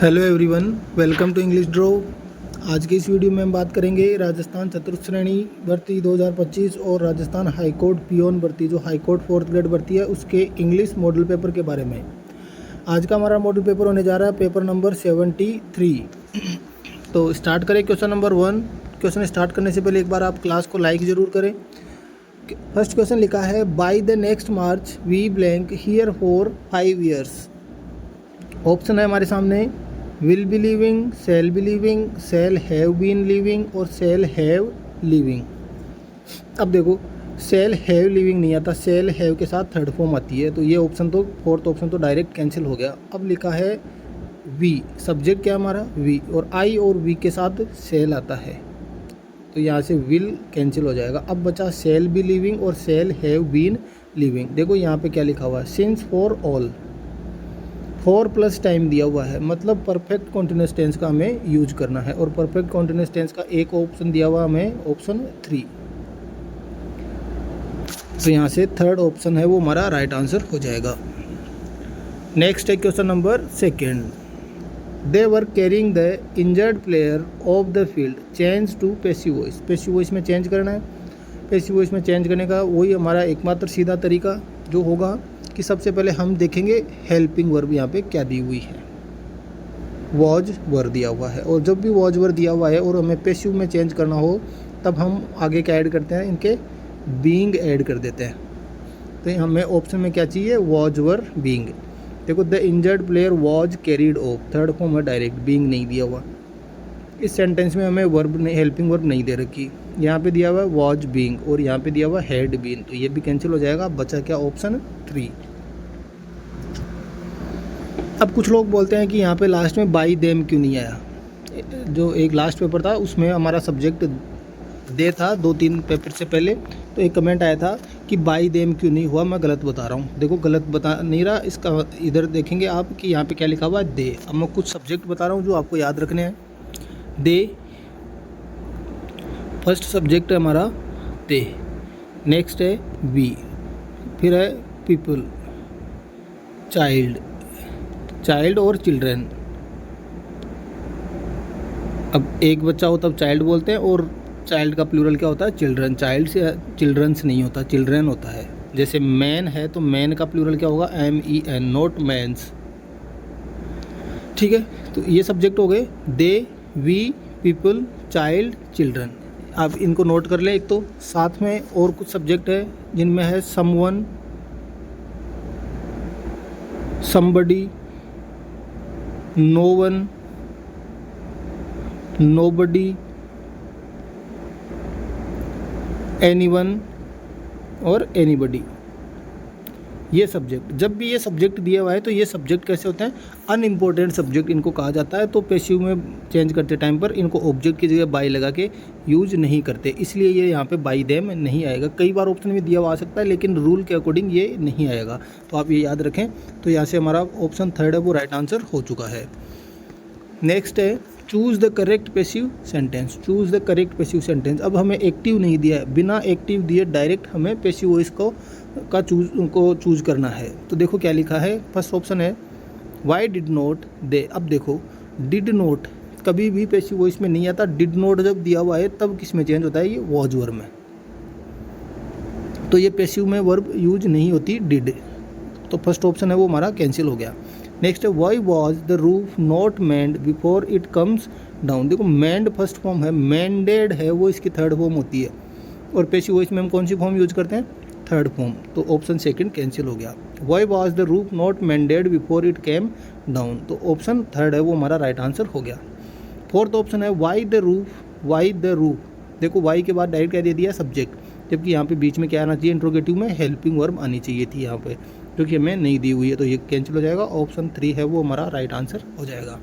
Hello everyone, welcome to English draw. आज की इस वीडियो में हम बात करेंगे राजस्थान चतुर्थ श्रेणी भर्ती 2025 और राजस्थान हाईकोर्ट पियोन भर्ती जो हाईकोर्ट 4th ग्रेड भर्ती है उसके इंग्लिश मॉडल पेपर के बारे में। आज का हमारा मॉडल पेपर होने जा रहा है पेपर नंबर 73। तो स्टार्ट करें क्वेश्चन नंबर 1। क्वेश्चन स्टार्ट करने से पहले एक बार आप क्लास को लाइक ज़रूर करें। फर्स्ट क्वेश्चन लिखा है by the next March we blank here for 5 years. Option है हमारे सामने will be living, shall be living, shall have been living और शैल हैव लिविंग। अब देखो शैल हैव लिविंग नहीं आता, शैल हैव के साथ थर्ड फॉर्म आती है, तो ये ऑप्शन तो फोर्थ ऑप्शन तो डायरेक्ट कैंसिल हो गया। अब लिखा है वी, सब्जेक्ट क्या हमारा वी, और आई और वी के साथ शैल आता है, तो यहाँ से विल कैंसिल हो जाएगा। अब बचा शैल बी लिविंग और शैल हैव बीन लिविंग। देखो यहाँ पे क्या लिखा हुआ है, since for all, 4 plus time दिया हुआ है, मतलब परफेक्ट कॉन्टिन्यूअस टेंस का हमें यूज करना है, और परफेक्ट कॉन्टिन्यूअस टेंस का एक ऑप्शन दिया हुआ हमें ऑप्शन 3। तो यहाँ से थर्ड ऑप्शन है वो हमारा राइट आंसर हो जाएगा। नेक्स्ट है question number 2। They were carrying the injured player off the field, change to passive voice. Passive voice में चेंज करना है। पैसिव वॉइस में चेंज करने का वही हमारा एकमात्र सीधा तरीका जो होगा कि सबसे पहले हम देखेंगे हेल्पिंग वर्ब यहाँ पे क्या दी हुई है। वॉज वर दिया हुआ है, और जब भी वॉज वर दिया हुआ है और हमें पैसिव में चेंज करना हो तब हम आगे क्या ऐड करते हैं, इनके बीइंग ऐड कर देते हैं। तो हमें ऑप्शन में क्या चाहिए, वॉज वर बीइंग। देखो the injured player was carried of, third form है डायरेक्ट, बीइंग नहीं दिया हुआ। इस सेंटेंस में हमें वर्ब नहीं, हेल्पिंग वर्ब नहीं दे रखी। यहाँ पे दिया हुआ है वॉज बीइंग और यहाँ पे दिया हुआ हैड बीन, तो ये भी कैंसिल हो जाएगा। बचा क्या, ऑप्शन 3। अब कुछ लोग बोलते हैं कि यहाँ पे लास्ट में बाई देम क्यों नहीं आया। जो एक लास्ट पेपर था उसमें हमारा सब्जेक्ट दे था 2-3 पेपर से पहले, तो एक कमेंट आया था कि बाई देम क्यों नहीं हुआ। मैं गलत बता रहा हूँ। देखो गलत बता नहीं रहा, इसका इधर देखेंगे आप कि यहाँ पे क्या लिखा हुआ है, दे। अब मैं कुछ सब्जेक्ट बता रहा हूँ जो आपको याद रखने हैं। दे फर्स्ट सब्जेक्ट है हमारा दे, नेक्स्ट है वी, फिर है पीपल, चाइल्ड, चाइल्ड और चिल्ड्रन। अब एक बच्चा हो तब चाइल्ड बोलते हैं, और चाइल्ड का प्लूरल क्या होता है, चिल्ड्रन। चाइल्ड से चिल्ड्रंस नहीं होता, चिल्ड्रन होता है। जैसे मैन है तो मैन का प्लूरल क्या होगा, MEN, नॉट मैंस। ठीक है, तो ये सब्जेक्ट हो गए दे, वी, पीपल, चाइल्ड, चिल्ड्रन। आप इनको नोट कर लें। एक तो साथ में और कुछ सब्जेक्ट है जिनमें है someone, somebody, no one, nobody, anyone और एनीबडी। ये सब्जेक्ट, जब भी ये सब्जेक्ट दिया हुआ है तो ये सब्जेक्ट कैसे होते हैं, अनइम्पोर्टेंट सब्जेक्ट इनको कहा जाता है। तो पैसिव में चेंज करते टाइम पर इनको ऑब्जेक्ट की जगह बाई लगा के यूज नहीं करते, इसलिए ये यहाँ पे बाई देम नहीं आएगा। कई बार ऑप्शन में दिया हुआ आ सकता है लेकिन रूल के अकॉर्डिंग ये नहीं आएगा, तो आप ये याद रखें। तो यहाँ से हमारा ऑप्शन 3 है वो राइट आंसर हो चुका है। नेक्स्ट है choose the correct passive sentence. Choose the correct passive sentence. अब हमें एक्टिव नहीं दिया है, बिना एक्टिव दिए डायरेक्ट हमें पैसिव वॉइस को चूज़ करना है। तो देखो क्या लिखा है, फर्स्ट ऑप्शन है वाई डिड नॉट दे। अब देखो डिड नॉट कभी भी पैसिव वॉइस में नहीं आता, डिड नॉट जब दिया हुआ है तब किस में चेंज होता है, ये वॉज वर्ब में। तो ये पैसिव में वर्ब यूज नहीं होती डिड, तो फर्स्ट ऑप्शन है वो हमारा कैंसिल हो गया। नेक्स्ट है why was the roof not mend before it comes down. देखो मैंड फर्स्ट फॉर्म है, मैंडेड है वो इसकी थर्ड फॉर्म होती है, और पैसिव वॉइस में हम कौन सी फॉर्म यूज करते हैं, थर्ड फॉर्म। तो ऑप्शन 2 कैंसिल हो गया। Why was the roof not mended before it came down, तो ऑप्शन 3 है वो हमारा राइट आंसर हो गया। फोर्थ ऑप्शन है why the roof, why the roof. देखो वाई के बाद डायरेक्ट क्या दे दिया, सब्जेक्ट, जबकि यहाँ पे बीच में क्या आना चाहिए, इंट्रोगेटिव में हेल्पिंग वर्ब आनी चाहिए थी यहाँ पे, जो कि हमें नहीं दी हुई है, तो ये कैंसिल हो जाएगा। ऑप्शन 3 है वो हमारा राइट आंसर हो जाएगा।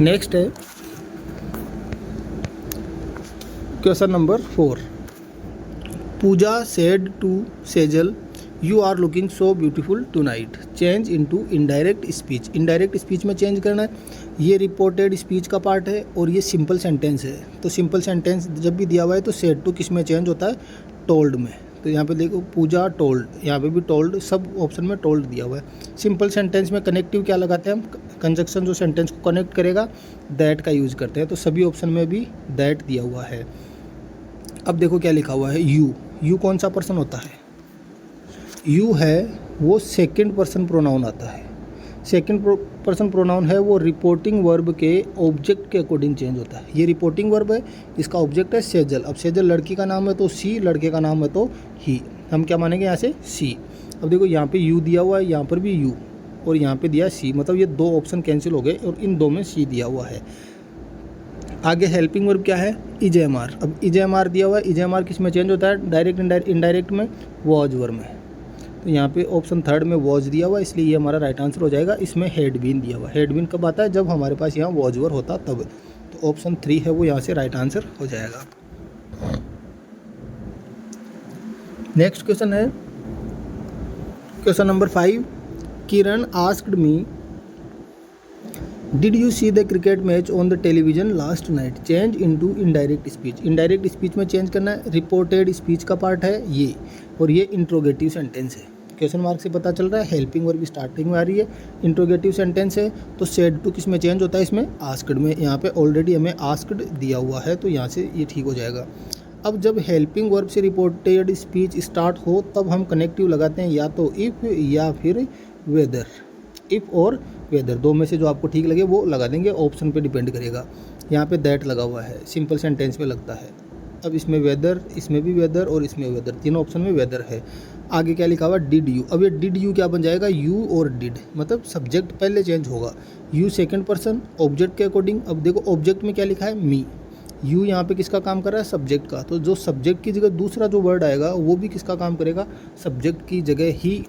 नेक्स्ट है question number 4। Pooja said to Sejal you are looking so beautiful tonight, change into indirect speech. Indirect speech में चेंज करना है। ये रिपोर्टेड स्पीच का पार्ट है और ये सिंपल सेंटेंस है। तो सिंपल सेंटेंस जब भी दिया हुआ है तो सेड टू किस में चेंज होता है, टोल्ड में। तो यहाँ पे देखो पूजा टोल्ड, यहाँ पे भी टोल्ड, सब ऑप्शन में टोल्ड दिया हुआ है। सिंपल सेंटेंस में कनेक्टिव क्या लगाते हैं हम, कंजक्शन जो सेंटेंस को कनेक्ट करेगा दैट का यूज़ करते हैं, तो सभी ऑप्शन में भी दैट दिया हुआ है। अब देखो क्या लिखा हुआ है, यू कौन सा पर्सन होता है, यू है वो सेकंड पर्सन प्रोनाउन आता है। सेकंड पर्सन प्रोनाउन है वो रिपोर्टिंग वर्ब के ऑब्जेक्ट के अकॉर्डिंग चेंज होता है। ये रिपोर्टिंग वर्ब है, इसका ऑब्जेक्ट है सेजल। अब सेजल लड़की का नाम है तो सी, लड़के का नाम है तो ही, हम क्या मानेंगे यहाँ से सी। अब देखो यहाँ पे यू दिया हुआ है, यहाँ पर भी यू, और यहाँ पे दिया सी, मतलब ये दो ऑप्शन कैंसिल हो गए और इन दो में सी दिया हुआ है। आगे हेल्पिंग वर्ब क्या है, इजेएमआर। अब इजेएमआर दिया हुआ है, इजेएमआर किस में चेंज होता है, डायरेक्ट इनडायरेक्ट में, वॉज वर्ब में। तो यहाँ पे ऑप्शन थर्ड में वॉज दिया हुआ है, इसलिए ये हमारा राइट आंसर हो जाएगा। इसमें हेड बीन दिया हुआ है, हेड बीन कब आता है, जब हमारे पास यहाँ वॉज वर्ब होता तब। तो ऑप्शन 3 है वो यहाँ से राइट आंसर हो जाएगा। नेक्स्ट क्वेश्चन है question number 5। Kiran asked me did you see the cricket match on the television last night, change into indirect speech. Indirect speech में चेंज करना है, रिपोर्टेड स्पीच का पार्ट है ये, और ये इंट्रोगेटिव सेंटेंस है। क्वेश्चन मार्क से पता चल रहा है, हेल्पिंग वर्ब स्टार्टिंग में आ रही है, इंट्रोगेटिव सेंटेंस है, तो सेड टू किस में चेंज होता है, इसमें आस्क्ड में। यहाँ पे ऑलरेडी हमें आस्क्ड दिया हुआ है, तो यहाँ से ये ठीक हो जाएगा। अब जब हेल्पिंग वर्ब से रिपोर्टेड स्पीच स्टार्ट हो तब हम कनेक्टिव लगाते हैं, या तो इफ़ या फिर वेदर। इफ़ और वेदर दो में से जो आपको ठीक लगे वो लगा देंगे, ऑप्शन पे डिपेंड करेगा। यहाँ पे दैट लगा हुआ है, सिंपल सेंटेंस में लगता है। अब इसमें वेदर, इसमें भी वेदर और इसमें वेदर, तीनों ऑप्शन में वेदर है। आगे क्या लिखा हुआ, डिड यू। अब ये डिड यू क्या बन जाएगा, यू और डिड, मतलब सब्जेक्ट पहले चेंज होगा। यू सेकंड पर्सन ऑब्जेक्ट के अकॉर्डिंग। अब देखो ऑब्जेक्ट में क्या लिखा है, मी। यू यहाँ पे किसका काम कर रहा है, सब्जेक्ट का, तो जो सब्जेक्ट की जगह दूसरा जो वर्ड आएगा वो भी किसका काम करेगा, सब्जेक्ट की जगह ही,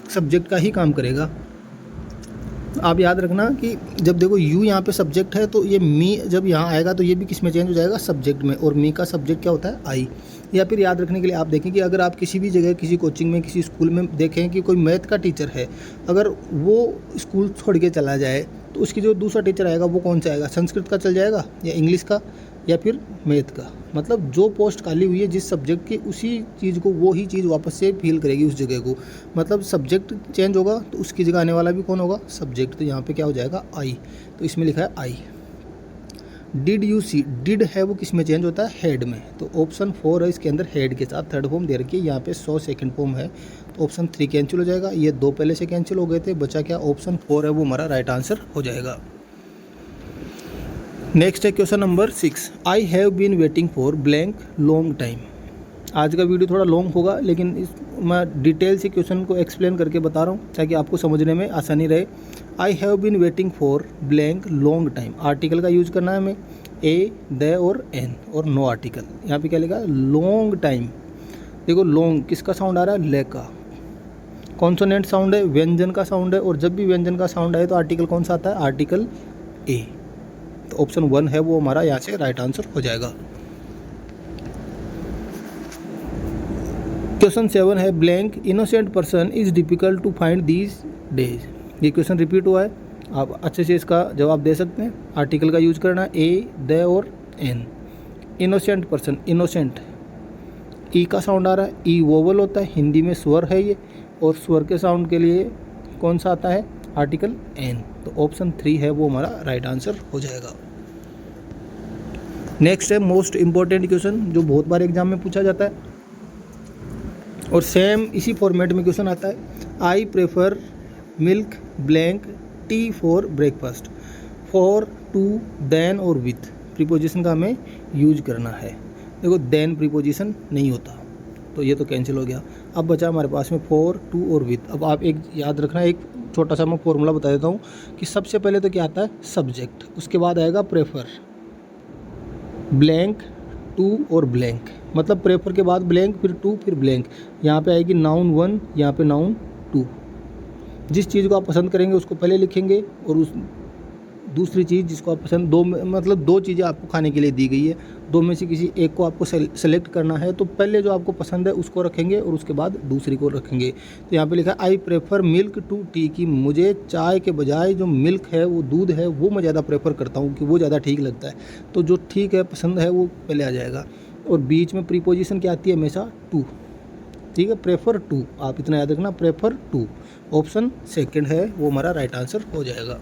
सब्जेक्ट का ही काम करेगा। आप याद रखना कि जब देखो यू यहाँ पे सब्जेक्ट है तो ये मी जब यहाँ आएगा तो ये भी किस में चेंज हो जाएगा, सब्जेक्ट में, और मी का सब्जेक्ट क्या होता है, आई। या फिर याद रखने के लिए आप देखें कि अगर आप किसी भी जगह, किसी कोचिंग में, किसी स्कूल में देखें कि कोई मैथ का टीचर है, अगर वो स्कूल छोड़ के चला जाए तो उसकी जो दूसरा टीचर आएगा वो कौन सा आएगा, संस्कृत का चल जाएगा या इंग्लिश का या फिर मैथ का। मतलब जो पोस्ट खाली हुई है जिस सब्जेक्ट की, उसी चीज़ को वो ही चीज़ वापस से फिल करेगी उस जगह को। मतलब सब्जेक्ट चेंज होगा तो उसकी जगह आने वाला भी कौन होगा, सब्जेक्ट। तो यहाँ पे क्या हो जाएगा, आई। तो इसमें लिखा है आई। डिड यू सी, डिड है वो किस में चेंज होता है, हेड में। तो ऑप्शन 4 है, इसके अंदर हेड के साथ थर्ड फॉर्म दे रखी है, यहाँ पे 100 सेकंड फॉर्म है, तो ऑप्शन 3 कैंसिल हो जाएगा। ये 2 पहले से कैंसिल हो गए थे, बचा क्या, ऑप्शन 4 है वो हमारा राइट आंसर हो जाएगा। नेक्स्ट है question number 6। I have been waiting for blank long time. आज का वीडियो थोड़ा लॉन्ग होगा, लेकिन मैं डिटेल से क्वेश्चन को एक्सप्लेन करके बता रहा हूँ ताकि आपको समझने में आसानी रहे। I have been waiting for blank long time, article का यूज़ करना है हमें, ए, द और एन, और नो आर्टिकल। यहाँ पे क्या लिखा है, लॉन्ग टाइम। देखो लॉन्ग किसका साउंड आ रहा है, ले का, कॉन्सोनेंट साउंड है, व्यंजन का साउंड है, और जब भी व्यंजन का साउंड आए तो आर्टिकल कौन सा आता है, आर्टिकल ए। तो ऑप्शन 1 है वो हमारा यहाँ से राइट आंसर हो जाएगा। क्वेश्चन 7 है, blank innocent person is difficult to find these days. ये क्वेश्चन रिपीट हुआ है, आप अच्छे से इसका जवाब दे सकते हैं। आर्टिकल का यूज करना, ए, द और एन। इनोसेंट पर्सन, इनोसेंट, ई का साउंड आ रहा है, ई वोवल होता है, हिंदी में स्वर है ये, और स्वर के साउंड के लिए कौन सा आता है, आर्टिकल एन। तो ऑप्शन 3 है वो हमारा राइट आंसर हो जाएगा। नेक्स्ट है मोस्ट इम्पॉर्टेंट क्वेश्चन, जो बहुत बार एग्जाम में पूछा जाता है और सेम इसी फॉर्मेट में क्वेश्चन आता है। I prefer milk blank tea for breakfast, for, to, then और विथ प्रीपोजिशन का हमें यूज करना है। देखो देन प्रीपोजिशन नहीं होता, तो ये तो कैंसिल हो गया। अब बचा हमारे पास में फॉर, टू और विथ। अब आप एक याद रखना, एक छोटा सा मैं फॉर्मूला बता देता हूँ कि सबसे पहले तो क्या आता है, सब्जेक्ट, उसके बाद आएगा प्रेफर, ब्लैंक, टू और ब्लैंक, मतलब प्रेफर के बाद ब्लैंक, फिर टू, फिर ब्लैंक। यहाँ पे आएगी नाउन 1, यहाँ पे नाउन 2। जिस चीज़ को आप पसंद करेंगे उसको पहले लिखेंगे, और उस दूसरी चीज़ जिसको आप पसंद, मतलब दो चीज़ें आपको खाने के लिए दी गई है, दो में से किसी एक को आपको सेलेक्ट करना है, तो पहले जो आपको पसंद है उसको रखेंगे और उसके बाद दूसरी को रखेंगे। तो यहाँ पे लिखा है I prefer milk to tea, कि मुझे चाय के बजाय जो मिल्क है, वो दूध है, वो मैं ज़्यादा प्रेफर करता हूँ, कि वो ज़्यादा ठीक लगता है। तो जो ठीक है, पसंद है, वो पहले आ जाएगा। और बीच में प्रीपोजिशन क्या आती है हमेशा टू, ठीक है, प्रेफर टू, आप इतना याद रखना, प्रेफर टू। ऑप्शन सेकंड है वो हमारा राइट आंसर हो जाएगा।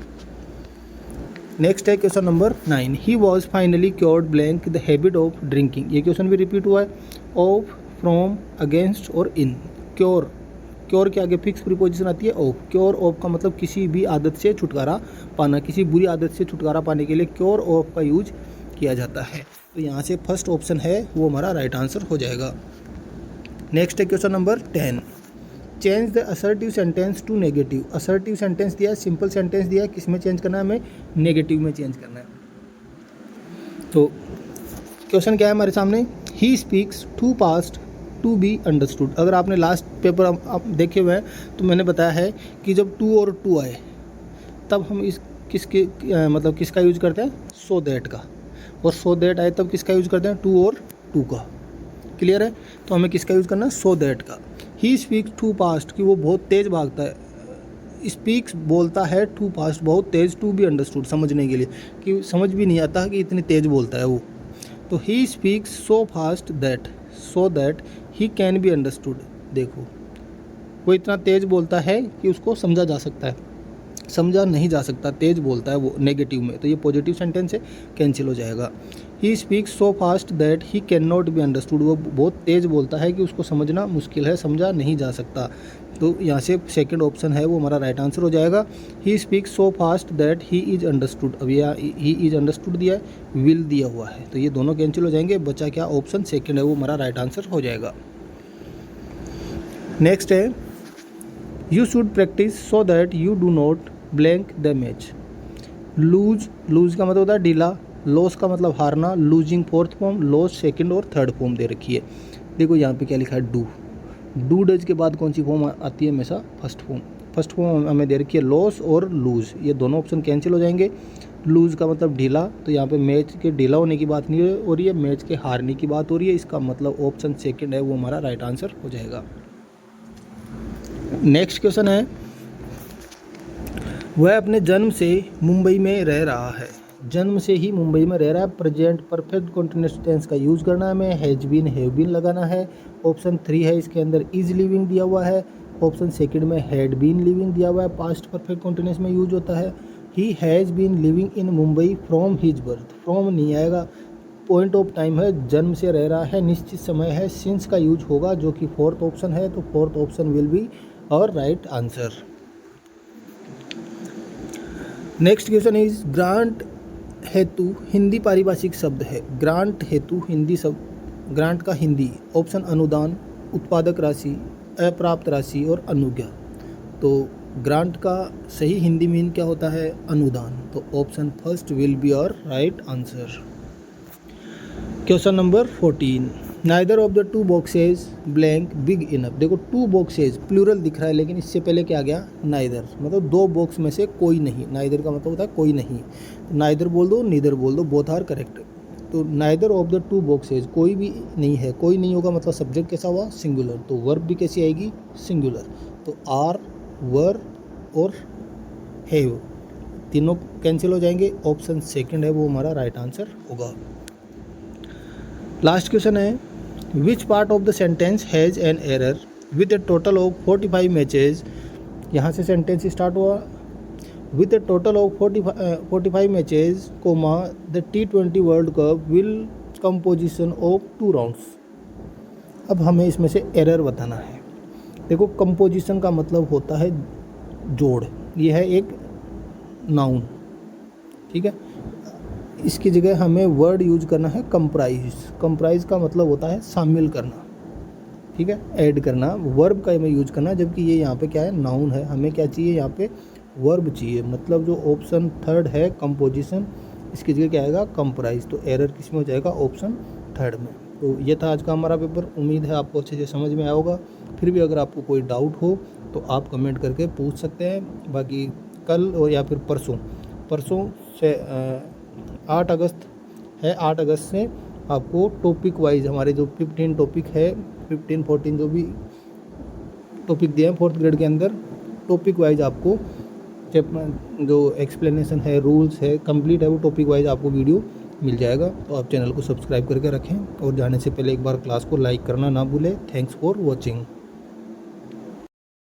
नेक्स्ट है question number 9, he was finally cured blank the habit of drinking. ये क्वेश्चन भी रिपीट हुआ है, ऑफ, फ्रॉम, अगेंस्ट और इन। क्योर, क्योर के आगे फिक्स प्रीपोजिशन आती है ऑफ। क्योर ऑफ का मतलब किसी भी आदत से छुटकारा पाना, किसी बुरी आदत से छुटकारा पाने के लिए क्योर ऑफ का यूज किया जाता है। तो यहाँ से फर्स्ट ऑप्शन है वो हमारा राइट आंसर हो जाएगा। नेक्स्ट है question number 10, change the assertive sentence to negative. Assertive sentence दिया है, सिंपल सेंटेंस दिया है, किस में चेंज करना है हमें, नेगेटिव में चेंज करना है। तो क्वेश्चन क्या है हमारे सामने, he speaks too fast to be understood. अगर आपने लास्ट पेपर आप देखे हुए हैं तो मैंने बताया है कि जब टू और टू आए तब हम इस किसके मतलब किसका यूज करते हैं, सो दैट का, और सो दैट आए तब किसका यूज करते हैं, टू और टू का। क्लियर है, तो हमें किसका यूज़ करना है, सो दैट का। ही स्पीक्स टू फास्ट, कि वो बहुत तेज़ भागता है। स्पीक्स बोलता है टू फास्ट, बहुत तेज़, टू बी अंडरस्टूड समझने के लिए, कि समझ भी नहीं आता कि इतनी तेज़ बोलता है वो। तो he speaks so fast that, so that he can be understood. देखो वो इतना तेज़ बोलता है कि उसको समझा जा सकता है, समझा नहीं जा सकता, तेज़ बोलता है वो नेगेटिव में। तो ये पॉजिटिव सेंटेंस है, कैंसिल हो जाएगा। He speaks so fast that he can not be understood, वो बहुत तेज़ बोलता है कि उसको समझना मुश्किल है, समझा नहीं जा सकता। तो यहाँ से सेकंड ऑप्शन है वो हमारा राइट आंसर हो जाएगा। He speaks so fast that he is understood, अब यह ही इज़ अंडरस्टूड दिया है, विल दिया हुआ है, तो ये दोनों कैंसिल हो जाएंगे। बचा क्या, ऑप्शन सेकेंड है वो हमारा राइट आंसर हो जाएगा। नेक्स्ट है, you should practise so that you do not blank the match. Lose, lose का मतलब होता है ढीला, लॉस का मतलब हारना, losing fourth form, loss second और थर्ड फॉर्म दे रखी है। देखो यहाँ पे क्या लिखा है, डू, डू डज के बाद कौन सी फॉर्म आती है हमेशा, फर्स्ट फॉर्म। फर्स्ट फॉर्म हमें दे रखी है लॉस और लूज, ये दोनों ऑप्शन कैंसिल हो जाएंगे। लूज का मतलब ढीला, तो यहाँ पे मैच के ढीला होने की बात नहीं हो रही है, मैच के हारने की बात हो रही है, इसका मतलब ऑप्शन सेकेंड है वो हमारा राइट आंसर हो जाएगा। नेक्स्ट क्वेश्चन है, वह अपने जन्म से मुंबई में रह रहा है। जन्म से ही मुंबई में रह रहा है, प्रेजेंट परफेक्ट कंटिन्यूअस टेंस का यूज़ करना है हमें, हैज बीन, हैव बीन लगाना है। ऑप्शन 3 है, इसके अंदर इज लिविंग दिया हुआ है। ऑप्शन सेकंड में हैड बीन लिविंग दिया हुआ है, पास्ट परफेक्ट कंटिन्यूअस में यूज होता है। He has been living in Mumbai from his birth, from नहीं आएगा, पॉइंट ऑफ टाइम है, जन्म से रह रहा है, निश्चित समय है, सिंस का यूज होगा जो कि फोर्थ ऑप्शन है, तो फोर्थ ऑप्शन विल बी और right answer. Next question is, grant हेतु हिंदी पारिभाषिक शब्द है। ग्रांट हेतु हिंदी शब्द, ग्रांट का हिंदी ऑप्शन अनुदान, उत्पादक राशि, अप्राप्त राशि और अनुज्ञा। तो ग्रांट का सही हिंदी मीन क्या होता है, अनुदान, तो ऑप्शन फर्स्ट विल बी और right answer. Question number 14, neither of the two boxes blank big enough. देखो टू बॉक्सेज प्लूरल दिख रहा है, लेकिन इससे पहले क्या आ गया, नाइदर, मतलब दो बॉक्स में से कोई नहीं। नाइदर का मतलब होता है कोई नहीं, नाइदर बोल दो, नीदर बोल दो, बोथ आर करेक्ट। तो neither of the two boxes, कोई भी नहीं है, कोई नहीं होगा मतलब सब्जेक्ट कैसा हुआ, सिंगुलर, तो वर्ब भी कैसी आएगी, सिंगुलर। तो आर, वर और हैव तीनों कैंसिल हो जाएंगे, ऑप्शन सेकंड है वो हमारा राइट आंसर होगा। लास्ट क्वेश्चन है, which part of the sentence has an error with a total of 45 matches. यहाँ से सेंटेंस स्टार्ट हुआ, with a total of 45 matches comma the T20 World Cup will composition of 2 rounds. अब हमें इसमें से error बताना है। देखो कंपोजिशन का मतलब होता है जोड़, ये है एक नाउन, ठीक है, इसकी जगह हमें वर्ड यूज करना है कंप्राइज। कंप्राइज का मतलब होता है शामिल करना, ठीक है, ऐड करना। वर्ब का हमें यूज करना, जबकि ये यहाँ पे क्या है, नाउन है, हमें क्या चाहिए यहाँ पे, वर्ब चाहिए। मतलब जो ऑप्शन थर्ड है कंपोजिशन, इसकी जगह क्या आएगा, कंप्राइज। तो एरर किस में हो जाएगा, ऑप्शन थर्ड में। तो ये था आज का हमारा पेपर, उम्मीद है आपको अच्छे से समझ में आया होगा। फिर भी अगर आपको कोई डाउट हो तो आप कमेंट करके पूछ सकते हैं। बाकी कल और या फिर परसों से 8 अगस्त है, 8 अगस्त से आपको टॉपिक वाइज हमारे जो 15 टॉपिक है, 15-14 जो भी टॉपिक दिए हैं 4th ग्रेड के अंदर, टॉपिक वाइज आपको जो एक्सप्लेनेशन है, रूल्स है, कंप्लीट है, वो टॉपिक वाइज आपको वीडियो मिल जाएगा। तो आप चैनल को सब्सक्राइब करके रखें और जाने से पहले एक बार क्लास को लाइक करना ना भूलें। Thanks for watching.